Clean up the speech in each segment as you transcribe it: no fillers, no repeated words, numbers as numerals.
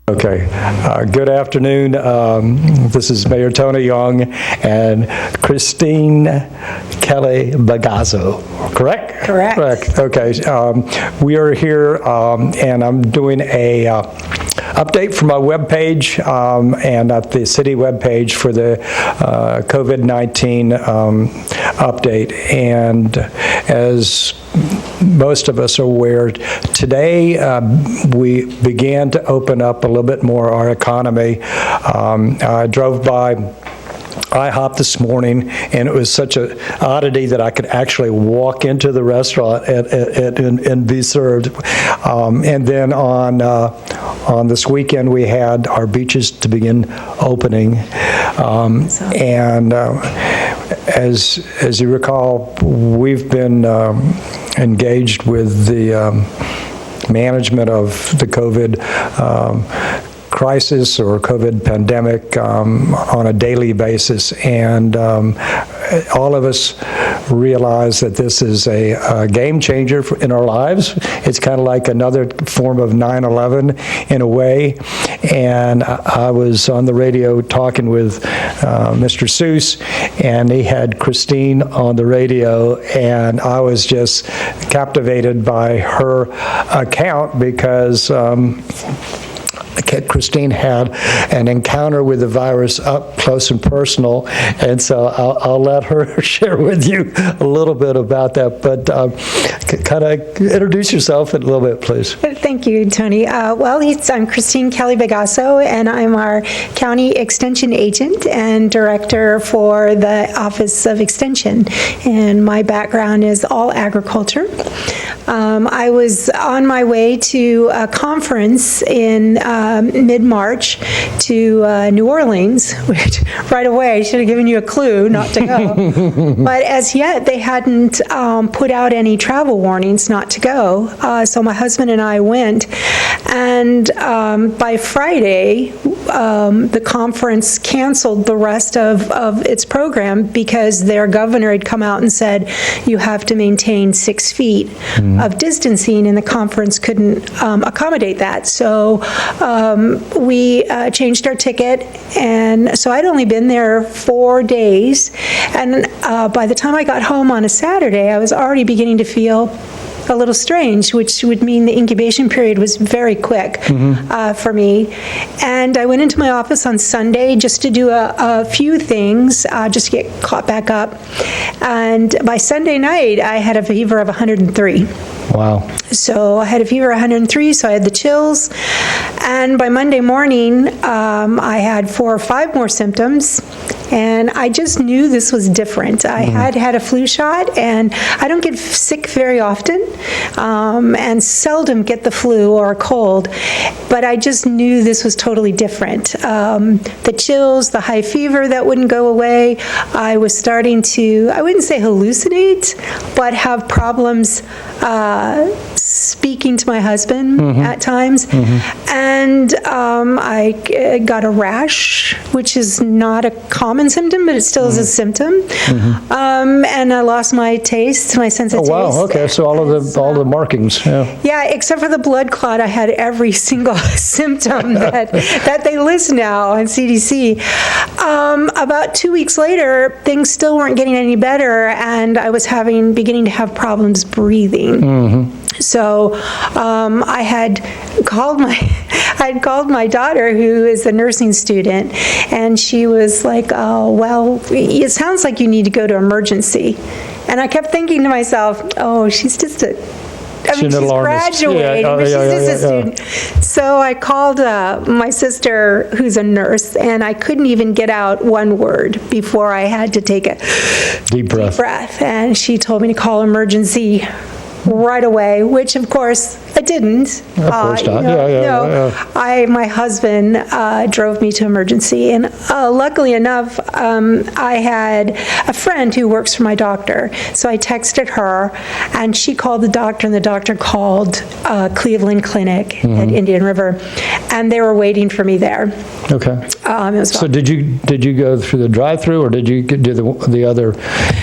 Okay. Good afternoon. This is Mayor Tony Young and Christine Kelly-Begazo, correct? Correct. Okay. We are here, and I'm doing a update from my webpage and at the city webpage for the COVID-19 update. And as most of us are aware, today we began to open up a little bit more our economy. I drove by IHOP this morning, and it was such an oddity that I could actually walk into the restaurant and be served. And then on this weekend, we had our beaches to begin opening. And as you recall, we've been engaged with the management of the COVID crisis or COVID pandemic on a daily basis, and all of us realize that this is a game changer in our lives. It's kind of like another form of 9/11 in a way. And I was on the radio talking with Mr. Seuss, and he had Christine on the radio, and I was just captivated by her account because Christine had an encounter with the virus up close and personal, and so I'll let her share with you a little bit about that, but kind of introduce yourself a little bit, please. Thank you, Tony. I'm Christine Kelly-Begazo, and I'm our County Extension Agent and Director for the Office of Extension, and my background is all agriculture. I was on my way to a conference in mid-March to New Orleans, which right away I should have given you a clue not to go. But as yet, they hadn't put out any travel warnings not to go. So my husband and I went. And by Friday, the conference canceled the rest of its program because their governor had come out and said, you have to maintain 6 feet of distancing, and the conference couldn't accommodate that. So we changed our ticket, and so I'd only been there 4 days, and by the time I got home on a Saturday, I was already beginning to feel a little strange, which would mean the incubation period was very quick for me. And I went into my office on Sunday just to do a few things, just to get caught back up. And by Sunday night, I had a fever of 103. Wow. So I had a fever of 103, so I had the chills. And by Monday morning, I had 4 or 5 more symptoms. And I just knew this was different. I had a flu shot, and I don't get sick very often, and seldom get the flu or a cold, but I just knew this was totally different. The chills, the high fever that wouldn't go away, I was starting to, I wouldn't say hallucinate, but have problems speaking to my husband at times. And I got a rash, which is not a common symptom, but it still is a symptom. And I lost my taste, my sense of taste. Oh, wow, okay, so all the markings, yeah. Yeah, except for the blood clot, I had every single symptom that they list now on CDC. About 2 weeks later, things still weren't getting any better, and I was beginning to have problems breathing. So I had called my daughter, who is a nursing student, and she was like, oh, well, it sounds like you need to go to emergency. And I kept thinking to myself, oh, she's just she's graduating, but she's just a student. So I called my sister, who's a nurse, and I couldn't even get out one word before I had to take a deep breath. And she told me to call emergency right away, which of course I didn't. Of course not. My husband drove me to emergency, and luckily enough, I had a friend who works for my doctor, so I texted her, and she called the doctor, and the doctor called Cleveland Clinic at Indian River, and they were waiting for me there. Okay. It was So did you go through the drive-through, or did you do the other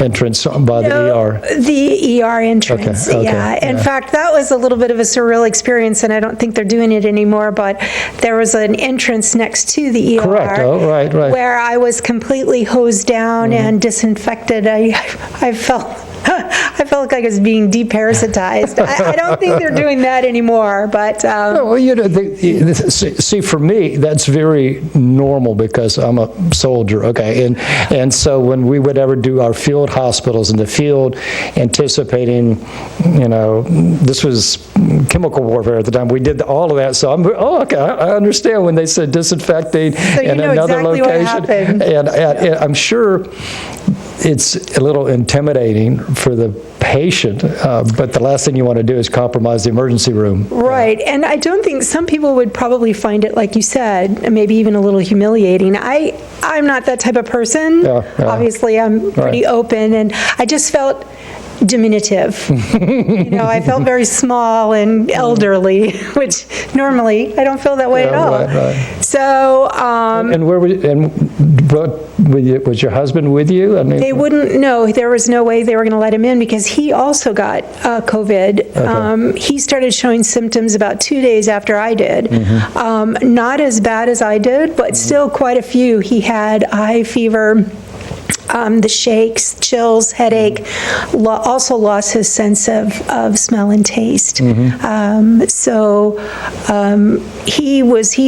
entrance by the ER? The ER entrance, Okay, yeah. In yeah. fact, that was a little bit of a surreal experience, and I don't think they're doing it anymore, but there was an entrance next to the ER. Correct. Oh, right. Where I was completely hosed down and disinfected. I felt I felt like I was being deparasitized. I don't think they're doing that anymore, but... Well, see, for me, that's very normal because I'm a soldier, okay? And so when we would ever do our field hospitals in the field, anticipating, this was chemical warfare at the time, we did all of that, so okay, I understand when they said disinfecting in another exactly location. And I'm sure it's a little intimidating for the patient, but the last thing you want to do is compromise the emergency room. Right, and I don't think, some people would probably find it, like you said, maybe even a little humiliating. I'm not that type of person. Yeah. Obviously, I'm pretty open, and I just felt diminutive. I felt very small and elderly, which normally I don't feel that way at all. Right. So, and was your husband with you? I mean, they wouldn't know. There was no way they were going to let him in because he also got COVID. Okay. He started showing symptoms about 2 days after I did. Not as bad as I did, but still quite a few. He had high fever, the shakes, chills, headache, also lost his sense of smell and taste. He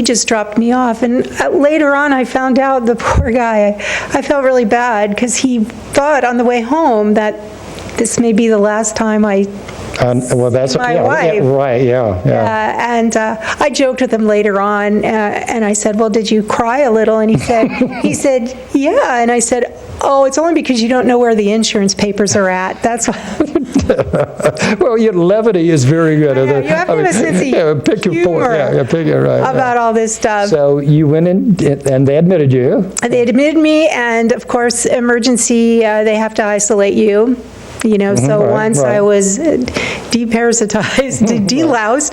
just dropped me off. And later on, I found out, the poor guy, I felt really bad because he thought on the way home that this may be the last time I that's my wife. Right, yeah. And I joked with him later on, and I said, well, did you cry a little? And he said, yeah. And I said, oh, it's only because you don't know where the insurance papers are at. That's why. Well, your levity is very good. You have to have a sense of pick your humor point. about all this stuff. So you went in, and they admitted you. They admitted me, and of course, emergency, they have to isolate you. Once I was deparasitized, deloused,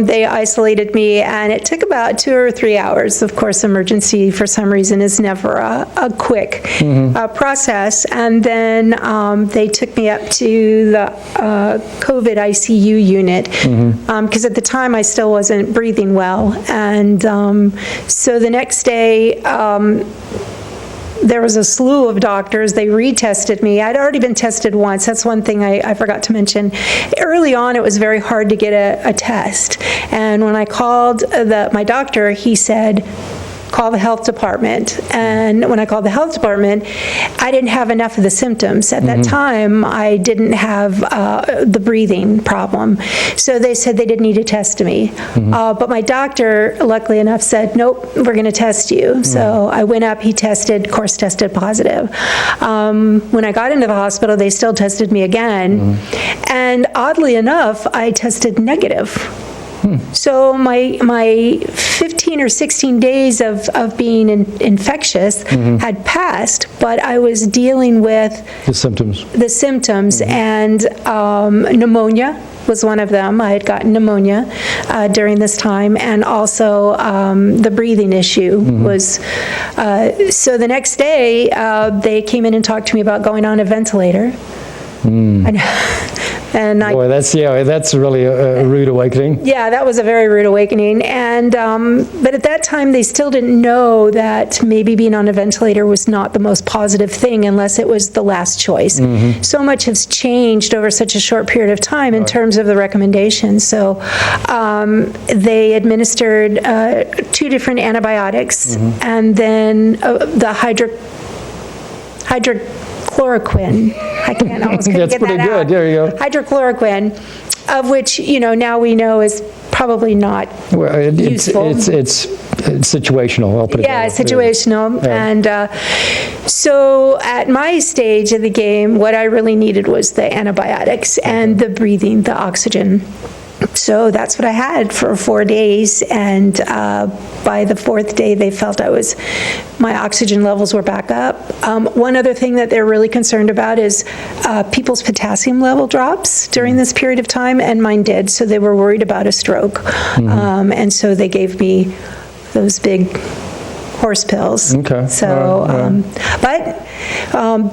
they isolated me, and it took about 2 or 3 hours. Of course, emergency, for some reason, is never a quick process. And then they took me up to the COVID ICU unit, because at the time I still wasn't breathing well. And so the next day, there was a slew of doctors. They retested me. I'd already been tested once. That's one thing I forgot to mention. Early on, it was very hard to get a test. And when I called my doctor, he said, call the health department. And when I called the health department, I didn't have enough of the symptoms. At that time, I didn't have the breathing problem. So they said they didn't need to test me. But my doctor, luckily enough, said, nope, we're going to test you. So I went up, he tested, of course, tested positive. When I got into the hospital, they still tested me again. And oddly enough, I tested negative. So my 15 or 16 days of being infectious had passed, but I was dealing with the symptoms. And pneumonia was one of them. I had gotten pneumonia during this time, and also the breathing issue was. So the next day, they came in and talked to me about going on a ventilator. Boy, that's really a rude awakening. Yeah, that was a very rude awakening. And but at that time, they still didn't know that maybe being on a ventilator was not the most positive thing unless it was the last choice. So much has changed over such a short period of time in terms of the recommendations. So they administered 2 different antibiotics, and then the hydrochloroquine. I almost couldn't That's get pretty that good. out. There you go. Hydrochloroquine, of which, now we know is probably not useful. It's situational. I'll put it that way. Situational. Yeah. And so at my stage of the game, what I really needed was the antibiotics and the breathing, the oxygen. So that's what I had for 4 days, and by the 4th day, they felt my oxygen levels were back up. One other thing that they're really concerned about is people's potassium level drops during this period of time, and mine did, so they were worried about a stroke. And so they gave me those big horse pills. Okay. So, but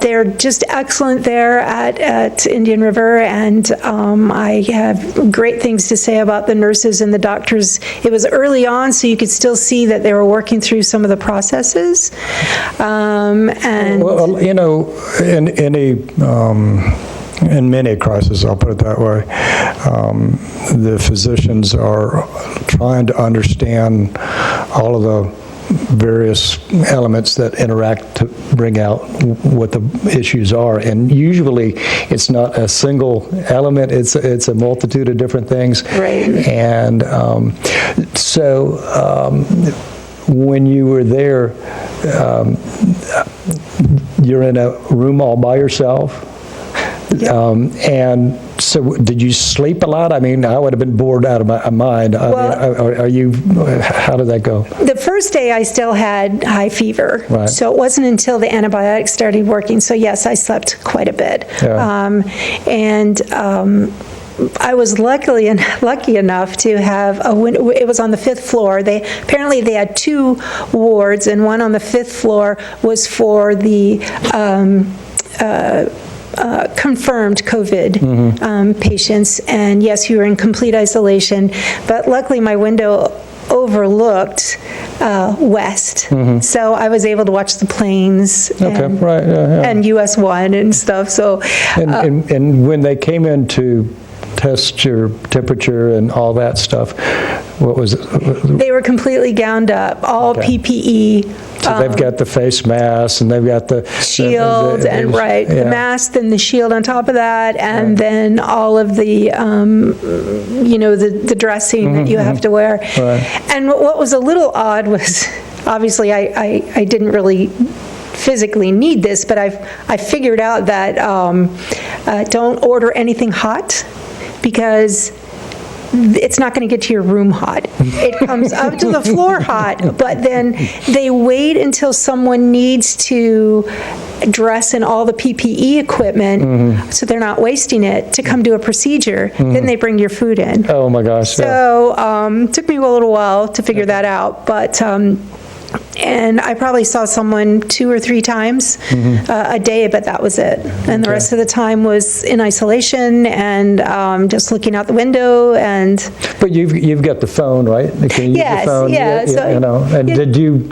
they're just excellent there at Indian River, and I have great things to say about the nurses and the doctors. It was early on, so you could still see that they were working through some of the processes. And Well, you know, in many crises, I'll put it that way, the physicians are trying to understand all of the various elements that interact to bring out what the issues are. And usually, it's not a single element, it's a multitude of different things. Right. And when you were there, you're in a room all by yourself. And so did you sleep a lot? I mean, I would have been bored out of my mind. How did that go? the first day I still had high fever. Right. So it wasn't until the antibiotics started working. So yes, I slept quite a bit. Yeah. I was lucky enough to have a window. It was on the 5th floor. Apparently they had 2 wards, and one on the 5th floor was for the confirmed COVID patients. And yes, you were in complete isolation. But luckily, my window overlooked west, so I was able to watch the planes and US 1 and stuff. So, and when they came in to test your temperature and all that stuff, what was it? They were completely gowned up, all PPE. So they've got the face mask, and they've got the shield, the mask and the shield on top of that, and then all of the, the dressing that you have to wear. Right. And what was a little odd was, obviously, I didn't really physically need this, but I figured out that don't order anything hot, because it's not going to get to your room hot. It comes up to the floor hot, but then they wait until someone needs to dress in all the PPE equipment, so they're not wasting it, to come do a procedure. Then they bring your food in. Oh my gosh. So it took me a little while to figure that out, but and I probably saw someone 2 or 3 times a day, but that was it. And the rest of the time was in isolation and just looking out the window. And but you've got the phone, right? Can you use the phone? Yeah. And did you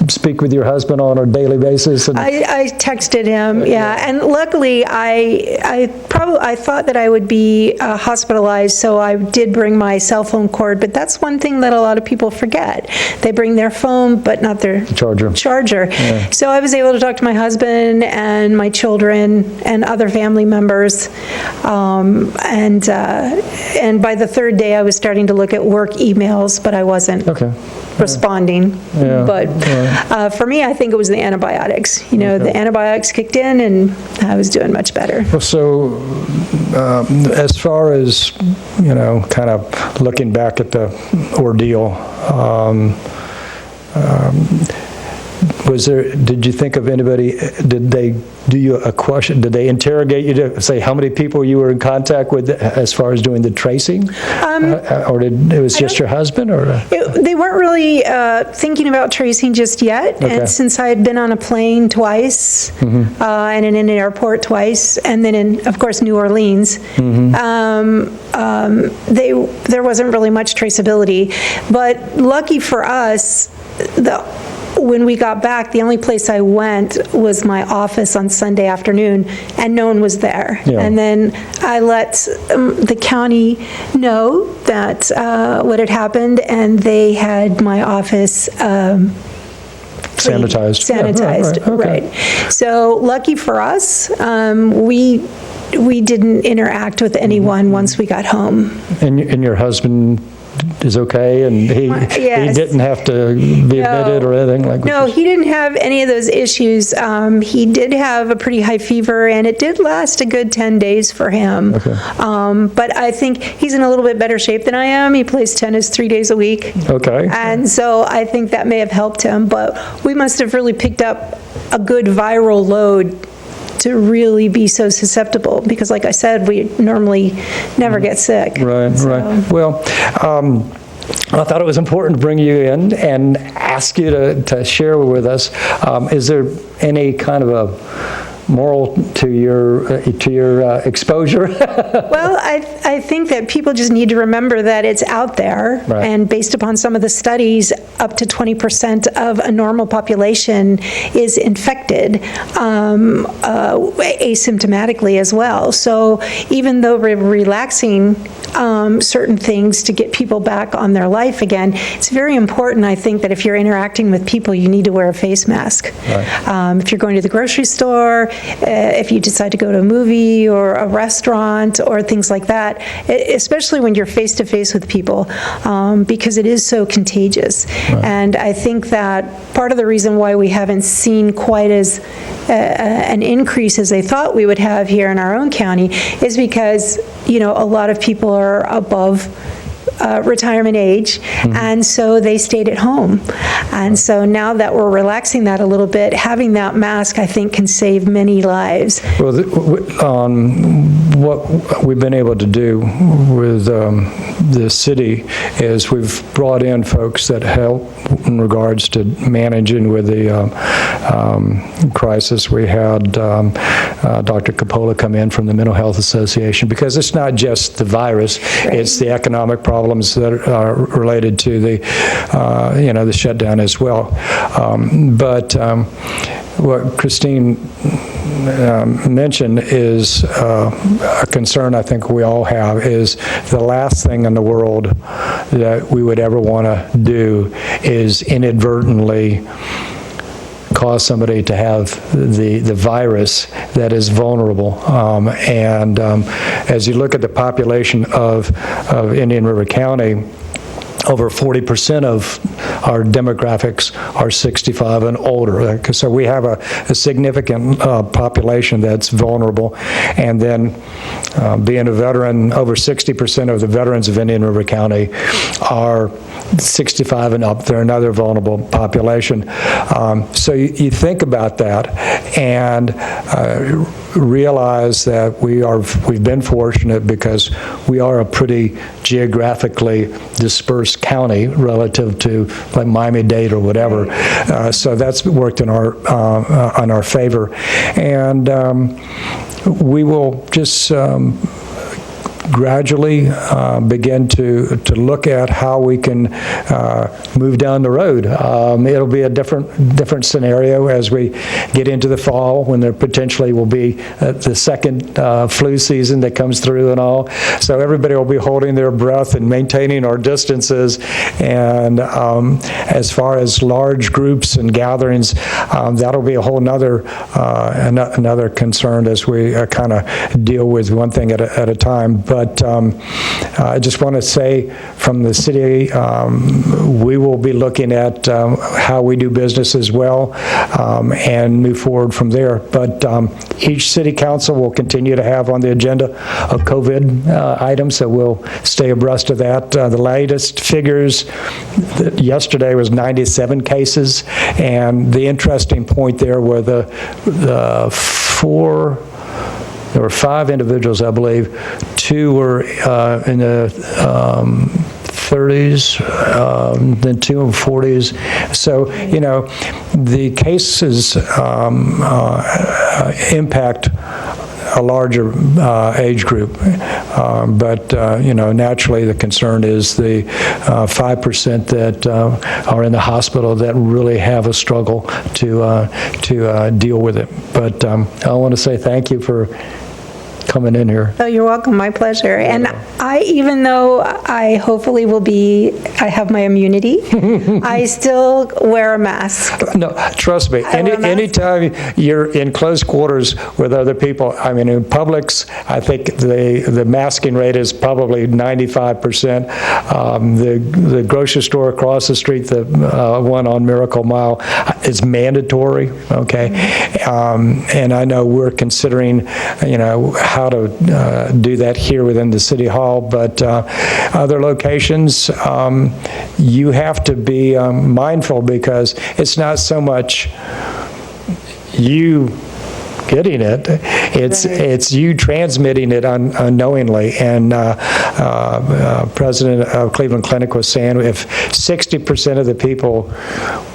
speak with your husband on a daily basis? And I texted him, and luckily I thought that I would be hospitalized, so I did bring my cell phone cord. But that's one thing that a lot of people forget. They bring their phone, but not their charger. Yeah. So I was able to talk to my husband and my children and other family members. And by the 3rd day, I was starting to look at work emails, but I wasn't responding. Yeah. But for me, I think it was the antibiotics. The antibiotics kicked in, and I was doing much better. Well, so as far as, kind of looking back at the ordeal, did you think of anybody, did they do you a question, did they interrogate you to say how many people you were in contact with as far as doing the tracing? Or it was just your husband? They weren't really thinking about tracing just yet. Okay. And since I had been on a plane twice, and in an airport twice, and then in, of course, New Orleans, there wasn't really much traceability. But lucky for us, when we got back, the only place I went was my office on Sunday afternoon, and no one was there. Yeah. And then I let the county know that what had happened, and they had my office sanitized. Right. So lucky for us, we didn't interact with anyone once we got home. And your husband is okay, and he didn't have to be admitted or anything like that? No, he didn't have any of those issues. He did have a pretty high fever, and it did last a good 10 days for him. Okay. But I think he's in a little bit better shape than I am. He plays tennis 3 days a week. Okay. And so I think that may have helped him, but we must have really picked up a good viral load to really be so susceptible, because like I said, we normally never get sick. Right. Well, I thought it was important to bring you in and ask you to share with us. Is there any kind of a moral to your exposure? Well, I think that people just need to remember that it's out there, Right. and based upon some of the studies, up to 20% of a normal population is infected asymptomatically as well. So even though we're relaxing certain things to get people back on their life again, it's very important, I think, that if you're interacting with people, you need to wear a face mask. Right. If you're going to the grocery store, if you decide to go to a movie or a restaurant or things like that, especially when you're face-to-face with people, because it is so contagious. Right. And I think that part of the reason why we haven't seen quite as an increase as they thought we would have here in our own county is because, a lot of people are above retirement age, and so they stayed at home. And so now that we're relaxing that a little bit, having that mask, I think, can save many lives. Well, what we've been able to do with the city is we've brought in folks that help in regards to managing with the crisis. We had Dr. Coppola come in from the Mental Health Association, because it's not just the virus, it's the economic problems that are related to the shutdown as well. But what Christine mentioned is a concern I think we all have, is the last thing in the world that we would ever want to do is inadvertently cause somebody to have the virus that is vulnerable. As you look at the population of Indian River County, over 40% of our demographics are 65 and older. So we have a significant population that's vulnerable. And then being a veteran, over 60% of the veterans of Indian River County are 65 and up. They're another vulnerable population. So you think about that and realize that we've been fortunate because we are a pretty geographically dispersed county relative to like Miami-Dade or whatever. So that's worked in our favor. And we will just gradually begin to look at how we can move down the road. It'll be a different scenario as we get into the fall, when there potentially will be the second flu season that comes through and all. So everybody will be holding their breath and maintaining our distances. And as far as large groups and gatherings, that'll be a whole another concern as we kind of deal with one thing at a time. But I just want to say from the city, we will be looking at how we do business as well, and move forward from there. But each city council will continue to have on the agenda a COVID item, so we'll stay abreast of that. The latest figures yesterday was 97 cases, and the interesting point there were there were 5 individuals, I believe. 2 were in the 30s, then 2 in 40s. So, the cases impact a larger age group. But naturally the concern is the 5% that are in the hospital that really have a struggle to deal with it. But I want to say thank you for coming in here. Oh, you're welcome. My pleasure. And even though I hopefully I have my immunity, I still wear a mask. No, trust me. Anytime you're in close quarters with other people, I mean, in Publix, I think the masking rate is probably 95%. The grocery store across the street, the one on Miracle Mile, is mandatory. Okay, and I know we're considering, how to do that here within the City Hall, but other locations, you have to be mindful, because it's not so much you getting it. It's you transmitting it unknowingly. And President of Cleveland Clinic was saying if 60% of the people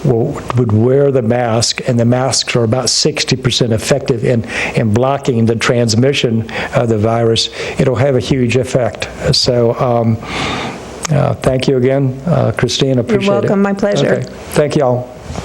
would wear the mask, and the masks are about 60% effective in blocking the transmission of the virus, it'll have a huge effect. So thank you again, Christine. Appreciate it. You're welcome. My pleasure. Okay. Thank you all.